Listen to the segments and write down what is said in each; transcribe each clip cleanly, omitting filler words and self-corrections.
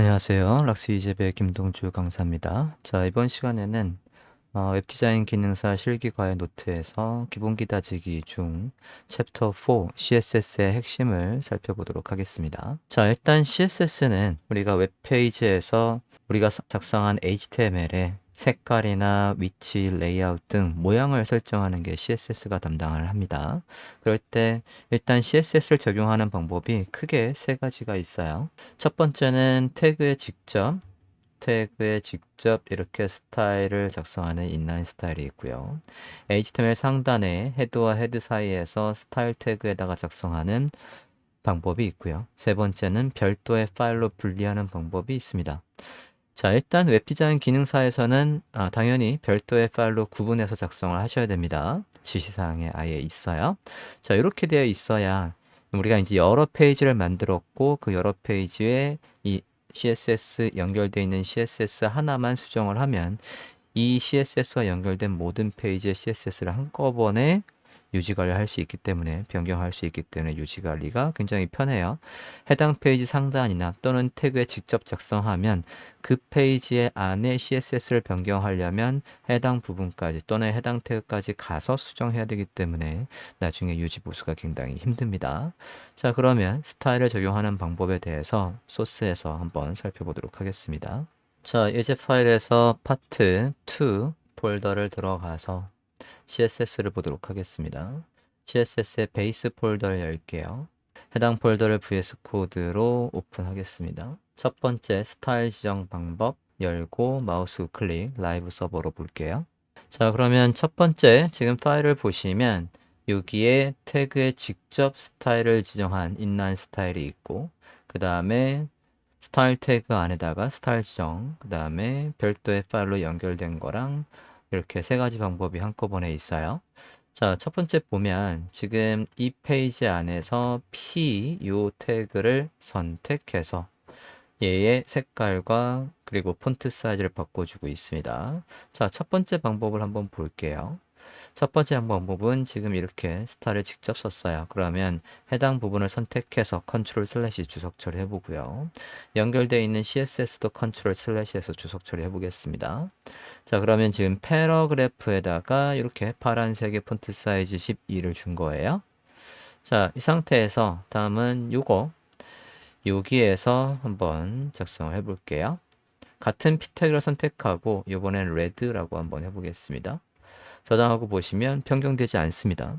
안녕하세요. 락스 이재배 김동주 강사입니다. 자, 이번 시간에는 웹디자인 기능사 실기과의 노트에서 기본기 다지기 중 챕터 4 CSS의 핵심을 살펴보도록 하겠습니다. 자, 일단 CSS는 우리가 웹페이지에서 우리가 작성한 HTML에 색깔이나 위치, 레이아웃 등 모양을 설정하는 게 CSS가 담당을 합니다. 그럴 때 일단 CSS를 적용하는 방법이 크게 세 가지가 있어요. 첫 번째는 태그에 직접 이렇게 스타일을 작성하는 인라인 스타일이 있고요. HTML 상단에 헤드와 헤드 사이에서 스타일 태그에다가 작성하는 방법이 있고요. 세 번째는 별도의 파일로 분리하는 방법이 있습니다. 자, 일단 웹디자인 기능사에서는 당연히 별도의 파일로 구분해서 작성을 하셔야 됩니다. 지시사항에 아예 있어요. 자, 이렇게 되어 있어야 우리가 이제 여러 페이지를 만들었고 그 여러 페이지에 이 CSS 연결되어 있는 CSS 하나만 수정을 하면 이 CSS와 연결된 모든 페이지의 CSS를 한꺼번에 유지관리할 수 있기 때문에 변경할 수 있기 때문에 유지관리가 굉장히 편해요. 해당 페이지 상단이나 또는 태그에 직접 작성하면 그 페이지의 안에 CSS를 변경하려면 해당 부분까지 또는 해당 태그까지 가서 수정해야 되기 때문에 나중에 유지 보수가 굉장히 힘듭니다. 자, 그러면 스타일을 적용하는 방법에 대해서 소스에서 한번 살펴보도록 하겠습니다. 자, 예제 파일에서 파트 2 폴더를 들어가서 CSS를 보도록 하겠습니다. CSS의 베이스 폴더를 열게요. 해당 폴더를 VS 코드로 오픈하겠습니다. 첫 번째 스타일 지정 방법 열고 마우스 우클릭 라이브 서버로 볼게요. 자, 그러면 첫 번째 지금 파일을 보시면 여기에 태그에 직접 스타일을 지정한 인라인 스타일이 있고 그 다음에 스타일 태그 안에다가 스타일 지정, 그 다음에 별도의 파일로 연결된 거랑 이렇게 세 가지 방법이 한꺼번에 있어요. 자, 첫 번째 보면 지금 이 페이지 안에서 P 요 태그를 선택해서 얘의 색깔과 그리고 폰트 사이즈를 바꿔주고 있습니다. 자, 첫 번째 방법을 한번 볼게요. 첫 번째 방법은 지금 이렇게 스타를 직접 썼어요. 그러면 해당 부분을 선택해서 컨트롤 슬래시 주석 처리해 보고요. 연결되어 있는 CSS도 컨트롤 슬래시에서 주석 처리해 보겠습니다. 자, 그러면 지금 패러그래프에다가 이렇게 파란색의 폰트 사이즈 12를 준 거예요. 자, 이 상태에서 다음은 여기에서 한번 작성을 해 볼게요. 같은 p 태그를 선택하고 이번엔 레드라고 한번 해보겠습니다. 저장하고 보시면 변경되지 않습니다.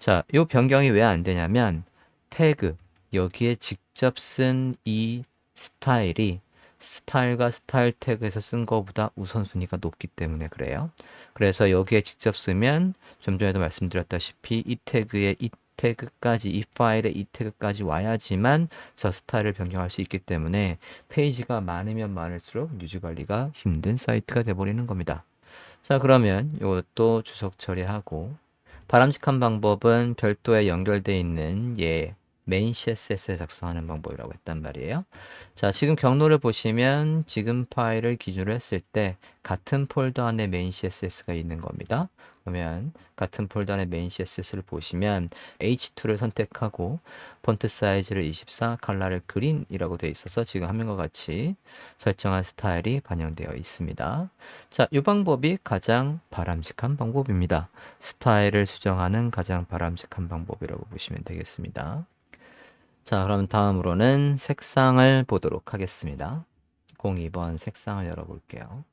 자, 이 변경이 왜 안 되냐면 태그 여기에 직접 쓴 이 스타일이 스타일과 스타일 태그에서 쓴 거보다 우선순위가 높기 때문에 그래요. 그래서 여기에 직접 쓰면 좀 전에도 말씀드렸다시피 이 태그에 이 태그까지 이 파일에 이 태그까지 와야지만 저 스타일을 변경할 수 있기 때문에 페이지가 많으면 많을수록 유지 관리가 힘든 사이트가 돼버리는 겁니다. 자, 그러면 이것도 주석 처리하고 바람직한 방법은 별도에 연결되어 있는 메인 CSS에 작성하는 방법이라고 했단 말이에요. 자, 지금 경로를 보시면 지금 파일을 기준으로 했을 때 같은 폴더 안에 메인 CSS가 있는 겁니다. 그러면 같은 폴더 안에 메인 CSS를 보시면 H2를 선택하고 폰트 사이즈를 24, 컬러를 그린이라고 되어 있어서 지금 화면과 같이 설정한 스타일이 반영되어 있습니다. 자, 이 방법이 가장 바람직한 방법입니다. 스타일을 수정하는 가장 바람직한 방법이라고 보시면 되겠습니다. 자, 그럼 다음으로는 색상을 보도록 하겠습니다. 02번 색상을 열어볼게요.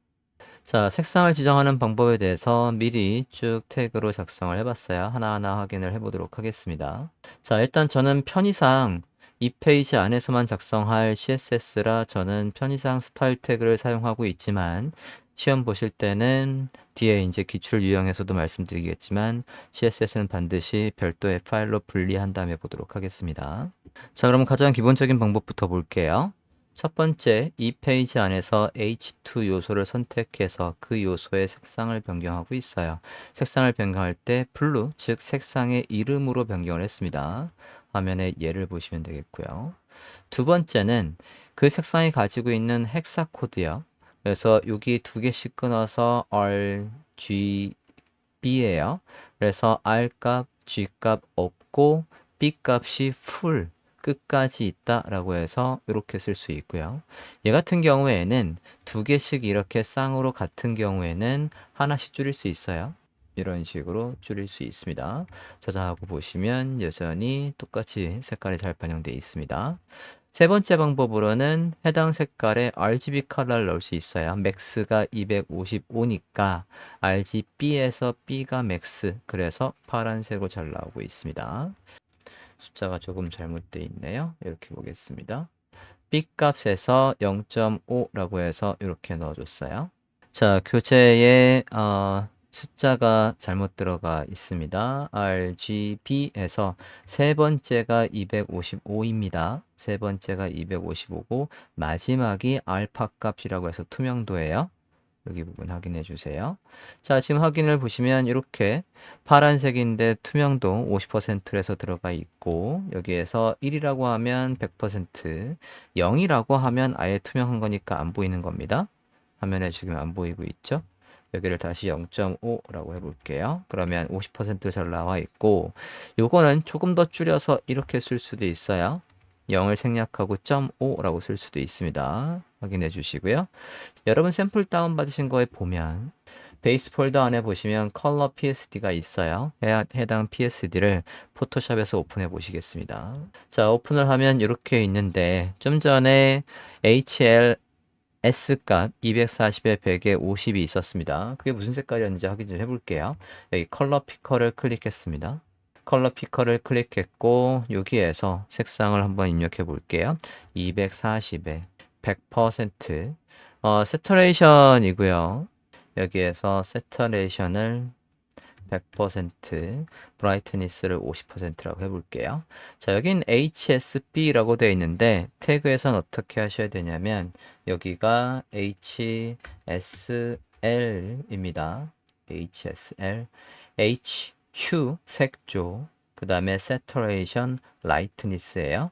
자, 색상을 지정하는 방법에 대해서 미리 쭉 태그로 작성을 해봤어요. 하나하나 확인을 해보도록 하겠습니다. 자, 일단 저는 편의상 이 페이지 안에서만 작성할 CSS라 저는 편의상 스타일 태그를 사용하고 있지만 시험 보실 때는 뒤에 이제 기출 유형에서도 말씀드리겠지만 CSS는 반드시 별도의 파일로 분리한 다음에 보도록 하겠습니다. 자, 그럼 가장 기본적인 방법부터 볼게요. 첫 번째, 이 페이지 안에서 H2 요소를 선택해서 그 요소의 색상을 변경하고 있어요. 색상을 변경할 때 블루, 즉 색상의 이름으로 변경을 했습니다. 화면에 얘를 보시면 되겠고요. 두 번째는 그 색상이 가지고 있는 헥사 코드요. 그래서 여기 두 개씩 끊어서 RGB예요. 그래서 R 값, G 값 없고 B 값이 풀 끝까지 있다라고 해서 이렇게 쓸 수 있고요. 얘 같은 경우에는 두 개씩 이렇게 쌍으로 같은 경우에는 하나씩 줄일 수 있어요. 이런 식으로 줄일 수 있습니다. 저장하고 보시면 여전히 똑같이 색깔이 잘 반영되어 있습니다. 세 번째 방법으로는 해당 색깔에 RGB 컬러를 넣을 수 있어요. 맥스가 255니까 RGB에서 B가 맥스, 그래서 파란색으로 잘 나오고 있습니다. 숫자가 조금 잘못되어 있네요. 이렇게 보겠습니다. B 값에서 0.5라고 해서 이렇게 넣어줬어요. 자, 교재에 숫자가 잘못 들어가 있습니다. RGB에서 세 번째가 255입니다. 세 번째가 255고 마지막이 알파 값이라고 해서 투명도예요. 여기 부분 확인해 주세요. 자, 지금 확인을 보시면 이렇게 파란색인데 투명도 50%에서 들어가 있고, 여기에서 1이라고 하면 100%, 0이라고 하면 아예 투명한 거니까 안 보이는 겁니다. 화면에 지금 안 보이고 있죠? 여기를 다시 0.5라고 해볼게요. 그러면 50%잘 나와 있고, 요거는 조금 더 줄여서 이렇게 쓸 수도 있어요. 0을 생략하고 0.5라고 쓸 수도 있습니다. 확인해 주시고요. 여러분 샘플 다운받으신 거에 보면 베이스 폴더 안에 보시면 컬러 PSD가 있어요. 해당 PSD를 포토샵에서 오픈해 보시겠습니다. 자, 오픈을 하면 이렇게 있는데 좀 전에 HL S값 240에 100에 50이 있었습니다. 그게 무슨 색깔이었는지 확인 좀 해볼게요. 여기 컬러 피커를 클릭했습니다. 컬러 피커를 클릭했고 여기에서 색상을 한번 입력해 볼게요. 240에 100% 세터레이션이고요. 여기에서 세터레이션을 100%, 브라이트니스를 50%라고 해볼게요. 자, 여긴 HSB라고 되어 있는데 태그에선 어떻게 하셔야 되냐면 여기가 HSL입니다. HSL, HU 색조, 그 다음에 Saturation Lightness예요.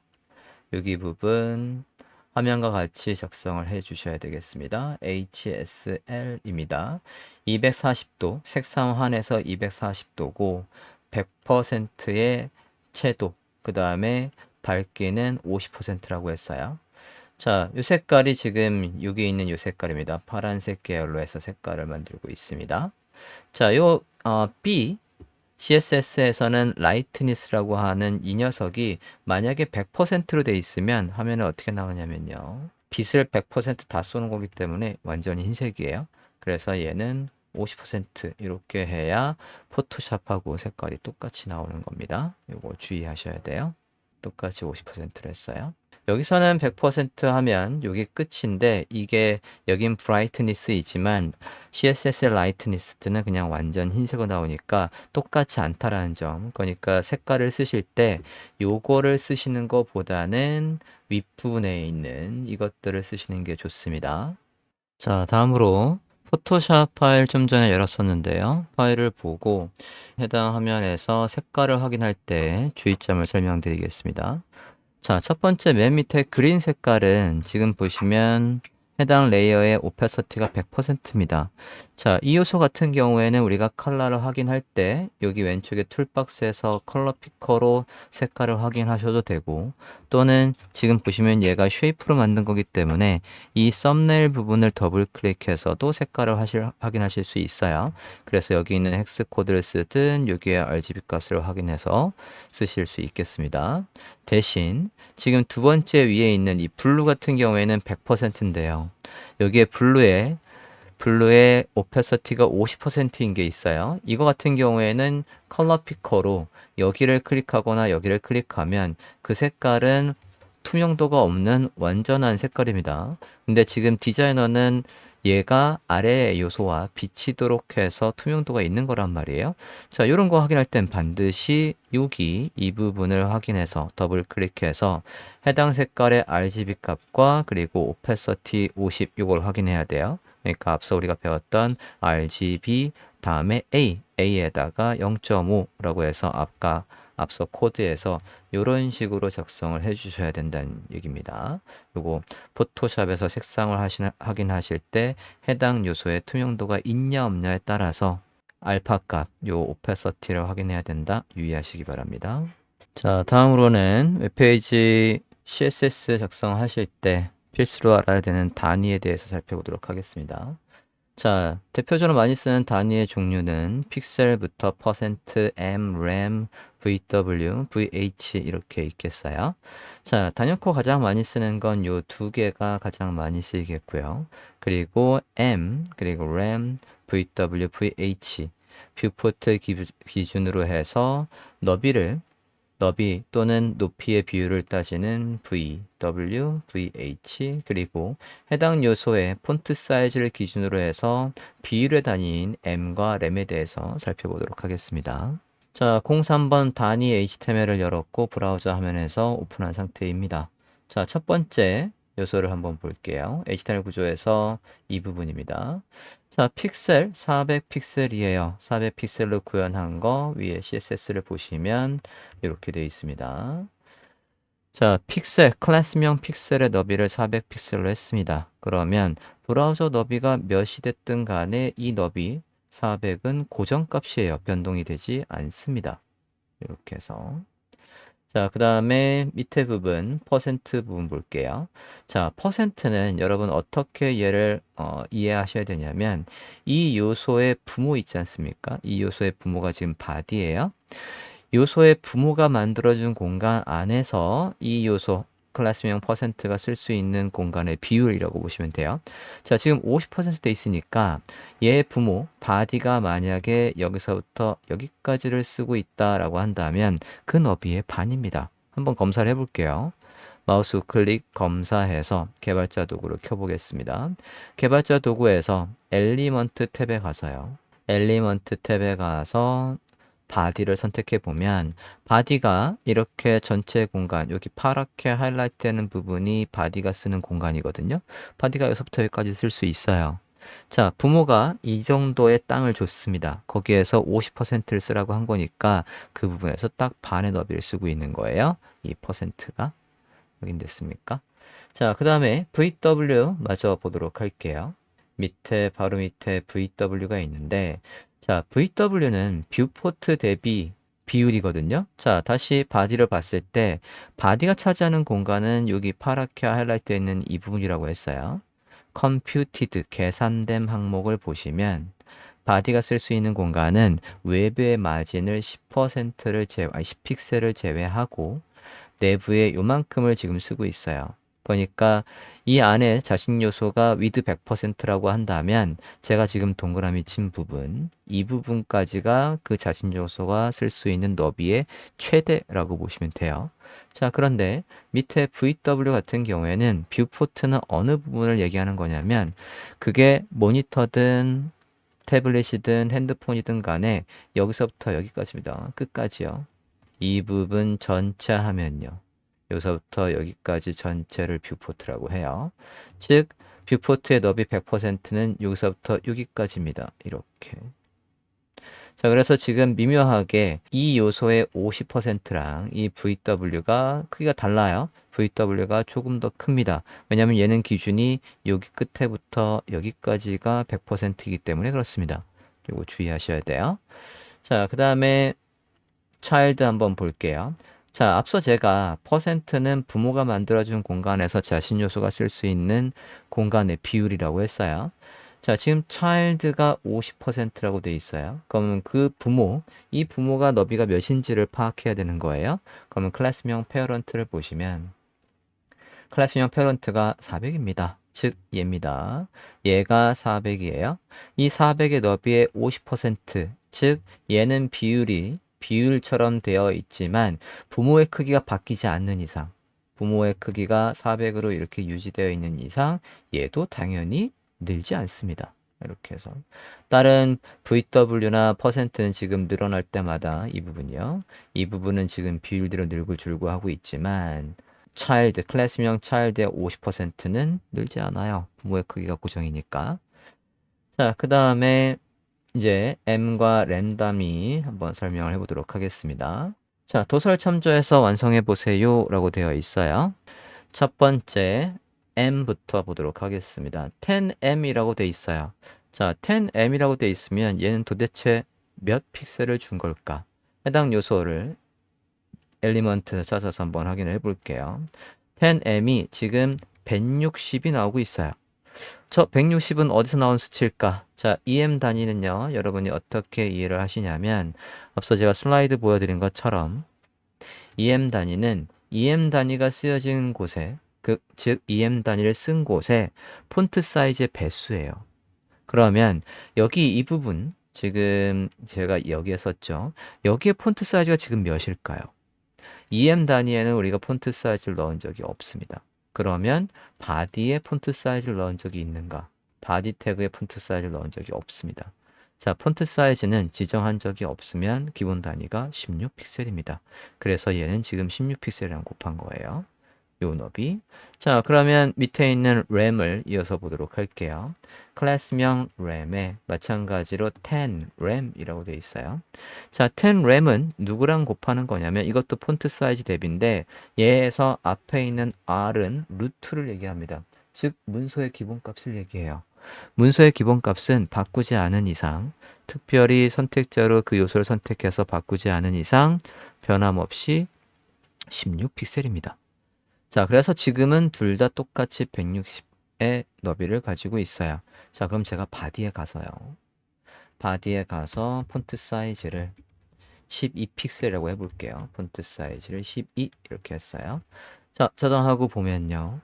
여기 부분 화면과 같이 작성을 해 주셔야 되겠습니다. HSL입니다. 240도, 색상 환에서 240도고 100%의 채도, 그 다음에 밝기는 50%라고 했어요. 자, 이 색깔이 지금 여기 있는 이 색깔입니다. 파란색 계열로 해서 색깔을 만들고 있습니다. 자, B CSS에서는 라이트니스라고 하는 이 녀석이 만약에 100%로 돼 있으면 화면에 어떻게 나오냐면요. 빛을 100%다 쏘는 거기 때문에 완전히 흰색이에요. 그래서 얘는 50% 이렇게 해야 포토샵하고 색깔이 똑같이 나오는 겁니다. 이거 주의하셔야 돼요. 똑같이 50%를 했어요. 여기서는 100% 하면 이게 끝인데 이게 여긴 브라이트니스이지만 CSS 라이트니스는 그냥 완전 흰색으로 나오니까 똑같지 않다라는 점. 그러니까 색깔을 쓰실 때 요거를 쓰시는 것보다는 윗부분에 있는 이것들을 쓰시는 게 좋습니다. 자, 다음으로 포토샵 파일 좀 전에 열었었는데요. 파일을 보고 해당 화면에서 색깔을 확인할 때 주의점을 설명드리겠습니다. 자, 첫 번째 맨 밑에 그린 색깔은 지금 보시면 해당 레이어의 오파시티가 100%입니다. 자, 이 요소 같은 경우에는 우리가 컬러를 확인할 때 여기 왼쪽에 툴박스에서 컬러 피커로 색깔을 확인하셔도 되고 또는 지금 보시면 얘가 쉐이프로 만든 거기 때문에 이 썸네일 부분을 더블 클릭해서도 색깔을 확인하실 수 있어요. 그래서 여기 있는 헥스 코드를 쓰든 여기에 RGB 값을 확인해서 쓰실 수 있겠습니다. 대신 지금 두 번째 위에 있는 이 블루 같은 경우에는 100%인데요. 여기에 블루의 오파시티가 50%인 게 있어요. 이거 같은 경우에는 컬러 피커로 여기를 클릭하거나 여기를 클릭하면 그 색깔은 투명도가 없는 완전한 색깔입니다. 근데 지금 디자이너는 얘가 아래의 요소와 비치도록 해서 투명도가 있는 거란 말이에요. 자, 이런 거 확인할 땐 반드시 여기 이 부분을 확인해서 더블 클릭해서 해당 색깔의 RGB 값과 그리고 오파시티 50 이걸 확인해야 돼요. 그러니까 앞서 우리가 배웠던 RGB 다음에 A에다가 0.5라고 해서 앞서 코드에서 이런 식으로 작성을 해 주셔야 된다는 얘기입니다. 요거 포토샵에서 색상을 확인하실 때 해당 요소의 투명도가 있냐 없냐에 따라서 알파 값, 요 오파시티를 확인해야 된다. 유의하시기 바랍니다. 자, 다음으로는 웹페이지 CSS 작성하실 때 필수로 알아야 되는 단위에 대해서 살펴보도록 하겠습니다. 자, 대표적으로 많이 쓰는 단위의 종류는 픽셀부터 %, rem, vw, vh 이렇게 있겠어요. 자, 단연코 가장 많이 쓰는 건 요 두 개가 가장 많이 쓰이겠고요. 그리고 m, 그리고 rem, vw, vh 뷰포트 기준으로 해서 너비 또는 높이의 비율을 따지는 V, W, VH 그리고 해당 요소의 폰트 사이즈를 기준으로 해서 비율의 단위인 M과 Rem에 대해서 살펴보도록 하겠습니다. 자, 03번 단위 HTML을 열었고 브라우저 화면에서 오픈한 상태입니다. 자, 첫 번째 요소를 한번 볼게요. HTML 구조에서 이 부분입니다. 자, 픽셀 400픽셀이에요. 400픽셀로 구현한 거 위에 CSS를 보시면 이렇게 되어 있습니다. 자, 픽셀, 클래스명 픽셀의 너비를 400픽셀로 했습니다. 그러면 브라우저 너비가 몇이 됐든 간에 이 너비 400은 고정값이에요. 변동이 되지 않습니다. 이렇게 해서. 자, 그 다음에 밑에 부분, 퍼센트 부분 볼게요. 자, 퍼센트는 여러분 어떻게 얘를 이해하셔야 되냐면 이 요소의 부모 있지 않습니까? 이 요소의 부모가 지금 body예요. 요소의 부모가 만들어준 공간 안에서 이 요소 클래스명 %가 쓸 수 있는 공간의 비율이라고 보시면 돼요. 자, 지금 50%돼 있으니까 얘 부모 body가 만약에 여기서부터 여기까지를 쓰고 있다라고 한다면 그 너비의 반입니다. 한번 검사를 해볼게요. 마우스 클릭 검사해서 개발자 도구를 켜보겠습니다. 개발자 도구에서 엘리먼트 탭에 가서요. 엘리먼트 탭에 가서 바디를 선택해 보면 바디가 이렇게 전체 공간 여기 파랗게 하이라이트 되는 부분이 바디가 쓰는 공간이거든요. 바디가 여기서부터 여기까지 쓸 수 있어요. 자, 부모가 이 정도의 땅을 줬습니다. 거기에서 50%를 쓰라고 한 거니까 그 부분에서 딱 반의 너비를 쓰고 있는 거예요. 이 %가 확인됐습니까? 자, 그 다음에 VW 마저 보도록 할게요. 바로 밑에 VW가 있는데, 자, VW는 뷰포트 대비 비율이거든요. 자, 다시 바디를 봤을 때, 바디가 차지하는 공간은 여기 파랗게 하이라이트 되어 있는 이 부분이라고 했어요. computed, 계산된 항목을 보시면, 바디가 쓸 수 있는 공간은 외부의 마진을 10픽셀을 제외하고, 내부에 요만큼을 지금 쓰고 있어요. 그러니까 이 안에 자신 요소가 위드 100%라고 한다면 제가 지금 동그라미 친 부분, 이 부분까지가 그 자신 요소가 쓸 수 있는 너비의 최대라고 보시면 돼요. 자, 그런데 밑에 VW 같은 경우에는 뷰포트는 어느 부분을 얘기하는 거냐면 그게 모니터든 태블릿이든 핸드폰이든 간에 여기서부터 여기까지입니다. 끝까지요. 이 부분 전체 하면요. 여기서부터 여기까지 전체를 뷰포트라고 해요. 즉, 뷰포트의 너비 100%는 여기서부터 여기까지입니다. 이렇게. 자, 그래서 지금 미묘하게 이 요소의 50%랑 이 VW가 크기가 달라요. VW가 조금 더 큽니다. 왜냐하면 얘는 기준이 여기 끝에부터 여기까지가 100%이기 때문에 그렇습니다. 이거 주의하셔야 돼요. 자, 그 다음에 차일드 한번 볼게요. 자, 앞서 제가 %는 부모가 만들어준 공간에서 자신 요소가 쓸 수 있는 공간의 비율이라고 했어요. 자, 지금 child가 50%라고 돼 있어요. 그러면 그 부모, 이 부모가 너비가 몇인지를 파악해야 되는 거예요. 그러면 클래스명 parent를 보시면 클래스명 parent가 400입니다. 즉 얘입니다. 얘가 400이에요. 이 400의 너비의 50%, 즉 얘는 비율처럼 되어 있지만 부모의 크기가 바뀌지 않는 이상, 부모의 크기가 400으로 이렇게 유지되어 있는 이상 얘도 당연히 늘지 않습니다. 이렇게 해서 다른 VW나 %는 지금 늘어날 때마다 이 부분이요. 이 부분은 지금 비율대로 늘고 줄고 하고 있지만 클래스명 child의 50%는 늘지 않아요. 부모의 크기가 고정이니까. 자, 그 다음에 이제 M과 랜덤이 한번 설명을 해보도록 하겠습니다. 자, 도서를 참조해서 완성해 보세요 라고 되어 있어요. 첫 번째 M부터 보도록 하겠습니다. 10M이라고 되어 있어요. 자, 10M이라고 되어 있으면 얘는 도대체 몇 픽셀을 준 걸까? 해당 요소를 엘리먼트 찾아서 한번 확인을 해볼게요. 10m이 지금 160이 나오고 있어요. 저 160은 어디서 나온 수치일까? 자, EM 단위는요, 여러분이 어떻게 이해를 하시냐면, 앞서 제가 슬라이드 보여드린 것처럼, EM 단위는 EM 단위가 쓰여진 곳에, 즉, EM 단위를 쓴 곳에 폰트 사이즈의 배수예요. 그러면 여기 이 부분, 지금 제가 여기에 썼죠. 여기에 폰트 사이즈가 지금 몇일까요? EM 단위에는 우리가 폰트 사이즈를 넣은 적이 없습니다. 그러면 바디에 폰트 사이즈를 넣은 적이 있는가? 바디 태그에 폰트 사이즈를 넣은 적이 없습니다. 자, 폰트 사이즈는 지정한 적이 없으면 기본 단위가 16픽셀입니다. 그래서 얘는 지금 16픽셀이랑 곱한 거예요. 요 너비. 자, 그러면 밑에 있는 램을 이어서 보도록 할게요. 클래스명 램에 마찬가지로 10 램이라고 되어 있어요. 자, 10 램은 누구랑 곱하는 거냐면 이것도 폰트 사이즈 대비인데 얘에서 앞에 있는 R은 루트를 얘기합니다. 즉 문서의 기본값을 얘기해요. 문서의 기본값은 바꾸지 않은 이상, 특별히 선택자로 그 요소를 선택해서 바꾸지 않은 이상 변함없이 16픽셀입니다. 자, 그래서 지금은 둘 다 똑같이 160의 너비를 가지고 있어요. 자, 그럼 제가 바디에 가서요. 바디에 가서 폰트 사이즈를 12픽셀이라고 해볼게요. 폰트 사이즈를 12 이렇게 했어요. 자, 저장하고 보면요.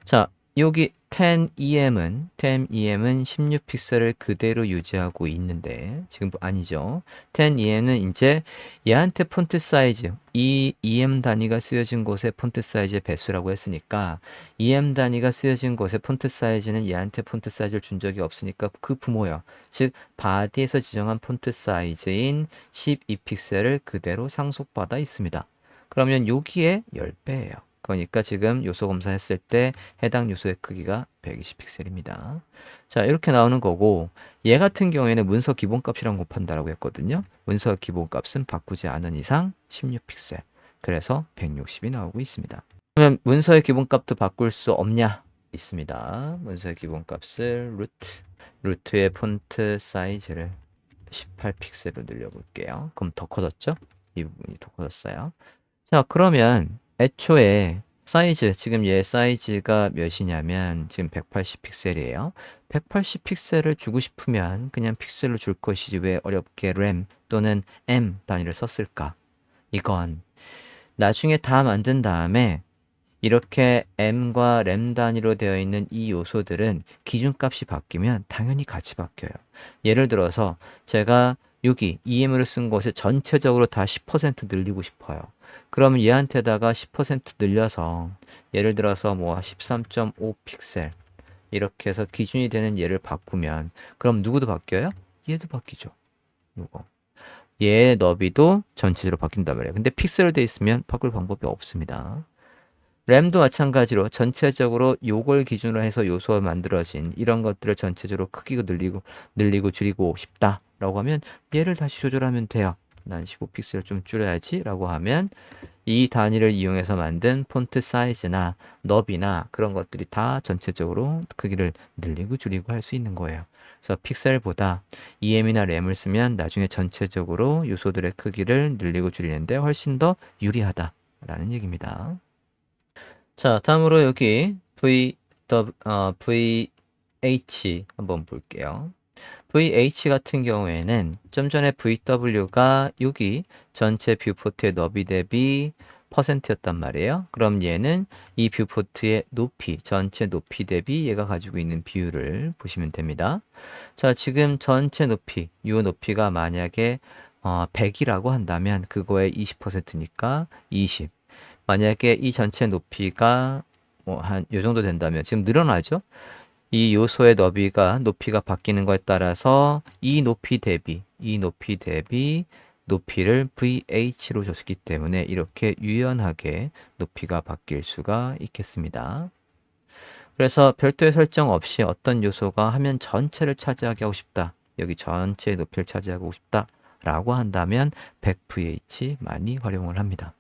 자, 여기 10EM은 16픽셀을 그대로 유지하고 있는데 지금 아니죠. 10EM은 이제 얘한테 폰트 사이즈, 이 EM 단위가 쓰여진 곳에 폰트 사이즈의 배수라고 했으니까 EM 단위가 쓰여진 곳에 폰트 사이즈는 얘한테 폰트 사이즈를 준 적이 없으니까 그 부모요. 즉 바디에서 지정한 폰트 사이즈인 12픽셀을 그대로 상속받아 있습니다. 그러면 여기에 10배예요. 그러니까 지금 요소 검사했을 때 해당 요소의 크기가 120픽셀입니다. 자, 이렇게 나오는 거고 얘 같은 경우에는 문서 기본값이랑 곱한다라고 했거든요. 문서 기본값은 바꾸지 않은 이상 16픽셀. 그래서 160이 나오고 있습니다. 그러면 문서의 기본값도 바꿀 수 없냐? 있습니다. 문서의 기본값을 루트의 폰트 사이즈를 18픽셀로 늘려볼게요. 그럼 더 커졌죠? 이 부분이 더 커졌어요. 자, 그러면 애초에 사이즈, 지금 얘 사이즈가 몇이냐면 지금 180픽셀이에요. 180픽셀을 주고 싶으면 그냥 픽셀로 줄 것이지 왜 어렵게 램 또는 M 단위를 썼을까? 이건 나중에 다 만든 다음에 이렇게 M과 램 단위로 되어 있는 이 요소들은 기준값이 바뀌면 당연히 같이 바뀌어요. 예를 들어서 제가 여기 EM으로 쓴 곳에 전체적으로 다 10% 늘리고 싶어요. 그러면 얘한테다가 10% 늘려서 예를 들어서 뭐 13.5 픽셀 이렇게 해서 기준이 되는 얘를 바꾸면 그럼 누구도 바뀌어요? 얘도 바뀌죠. 요거. 얘의 너비도 전체적으로 바뀐단 말이에요. 근데 픽셀로 돼 있으면 바꿀 방법이 없습니다. 램도 마찬가지로 전체적으로 요걸 기준으로 해서 요소가 만들어진 이런 것들을 전체적으로 크기가 늘리고 줄이고 싶다라고 하면 얘를 다시 조절하면 돼요. 난 15픽셀을 좀 줄여야지 라고 하면 이 단위를 이용해서 만든 폰트 사이즈나 너비나 그런 것들이 다 전체적으로 크기를 늘리고 줄이고 할 수 있는 거예요. 그래서 픽셀보다 EM이나 램을 쓰면 나중에 전체적으로 요소들의 크기를 늘리고 줄이는데 훨씬 더 유리하다라는 얘기입니다. 자, 다음으로 여기 VH 한번 볼게요. VH 같은 경우에는 좀 전에 VW가 여기 전체 뷰포트의 너비 대비 퍼센트였단 말이에요. 그럼 얘는 이 뷰포트의 높이, 전체 높이 대비 얘가 가지고 있는 비율을 보시면 됩니다. 자, 지금 전체 높이, 이 높이가 만약에 100이라고 한다면 그거의 20%니까 20. 만약에 이 전체 높이가 뭐 한 요 정도 된다면 지금 늘어나죠? 이 요소의 높이가 바뀌는 거에 따라서 이 높이 대비 높이를 VH로 줬기 때문에 이렇게 유연하게 높이가 바뀔 수가 있겠습니다. 그래서 별도의 설정 없이 어떤 요소가 화면 전체를 차지하게 하고 싶다. 여기 전체의 높이를 차지하고 싶다. 라고 한다면 100VH 많이 활용을 합니다.